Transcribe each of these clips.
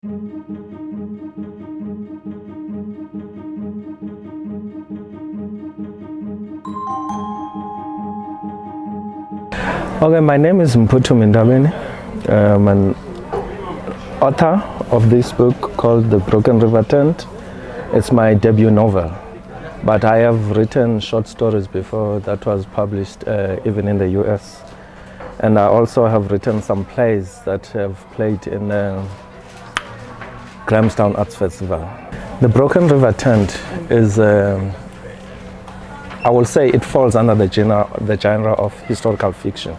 Okay, my name is Mphuthumi Ntabeni. I'm an author of this book called The Broken River Tent. It's my debut novel, but I have written short stories before that was published even in the US. And I also have written some plays that have played in Grahamstown Arts Festival. The Broken River Tent is, I will say it falls under the genre of historical fiction.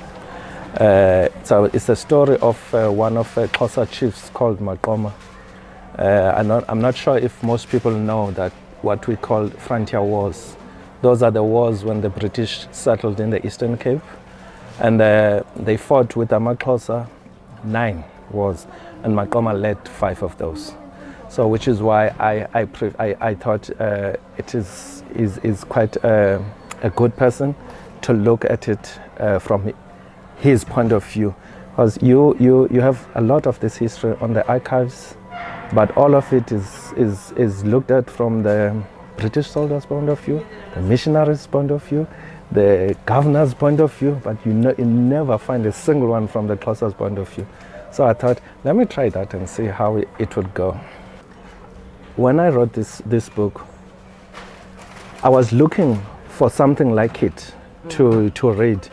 So it's a story of one of the Xhosa chiefs called Maqoma. I'm not sure if most people know that what we call frontier wars. Those are the wars when the British settled in the Eastern Cape, and they fought with the Xhosa 9 wars, and Maqoma led 5 of those. So which is why I thought it is quite a good person to look at it from his point of view, because you have a lot of this history on the archives, but all of it is looked at from the British soldiers' point of view, the missionaries' point of view, the governor's point of view, but you never find a single one from the Xhosa's point of view. So I thought, let me try that and see how it would go. When I wrote this book, I was looking for something like it to read.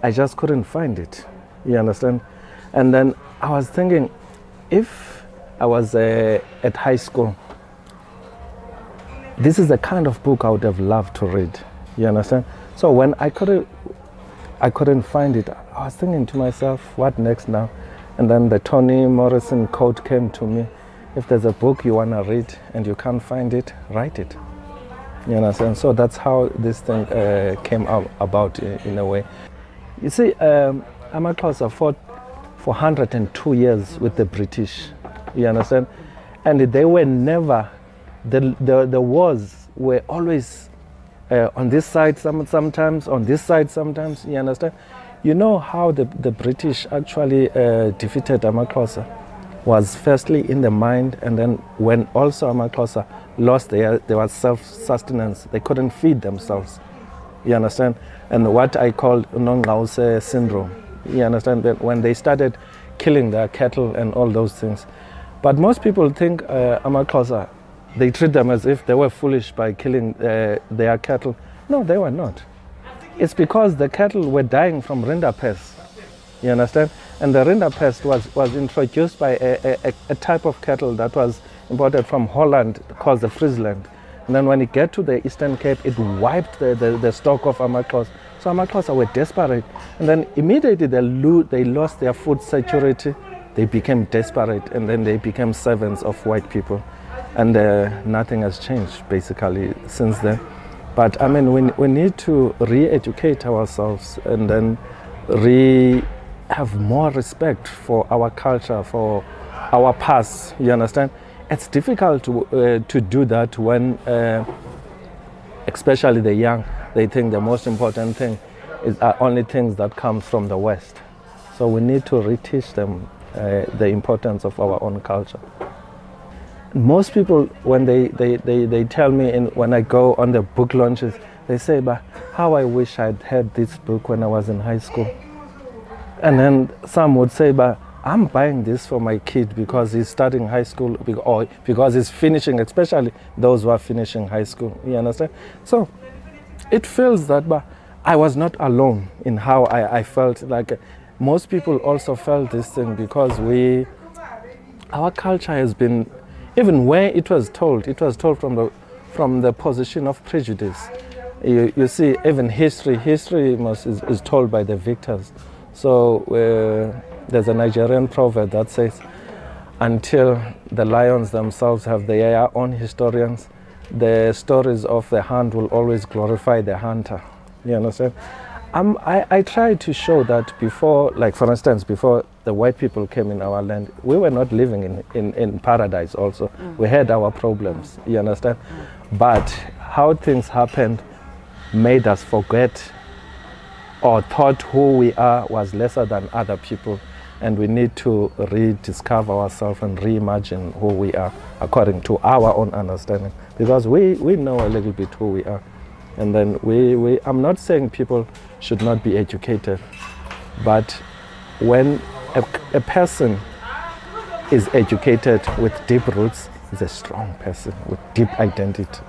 I just couldn't find it, you understand? And then I was thinking, if I was at high school, this is the kind of book I would have loved to read, you understand? So when I couldn't find it, I was thinking to myself, what next now? And then the Toni Morrison quote came to me: if there's a book you want to read and you can't find it, write it. You understand? So that's how this thing came about in a way. You see, Xhosa fought for 102 years with the British, you understand? And they were never, the wars were always on this side sometimes, on this side sometimes, you understand? You know how the British actually defeated Xhosa was firstly in the mind, and then when also Xhosa lost their self-sustenance, they couldn't feed themselves. You understand? And what I call Nongqawuse syndrome. You understand? That when they started killing their cattle and all those things. But most people think Xhosa, they treat them as if they were foolish by killing their cattle. No, they were not. It's because the cattle were dying from rinderpest. You understand? And the rinderpest was introduced by a type of cattle that was imported from Holland called the Friesland. And then when it get to the Eastern Cape, it wiped the stock of Xhosa. So Xhosa were desperate. And then immediately they lost their food security. They became desperate, and then they became servants of white people. And nothing has changed basically since then. But I mean, we need to re-educate ourselves and then have more respect for our culture, for our past, you understand? It's difficult to do that when, especially the young, they think the most important thing are only things that come from the West. So we need to reteach them the importance of our own culture. Most people, when they tell me, when I go on the book launches, they say, but how I wish I'd had this book when I was in high school. And then some would say, but I'm buying this for my kid because he's starting high school, or because he's finishing, especially those who are finishing high school, you understand? So it feels that, but I was not alone in how I felt. Like most people also felt this thing, because our culture has been, even where it was told from the position of prejudice. You see, even history is told by the victors. So there's a Nigerian proverb that says, until the lions themselves have their own historians, the stories of the hunt will always glorify the hunter. You understand? I try to show that before, like for instance, before the white people came in our land, we were not living in paradise also. We had our problems, you understand? But how things happened made us forget, or thought who we are was lesser than other people. and we need to rediscover ourselves and reimagine who we are according to our own understanding, because we know a little bit who we are. And then I'm not saying people should not be educated, but when a person is educated with deep roots, is a strong person with deep identity.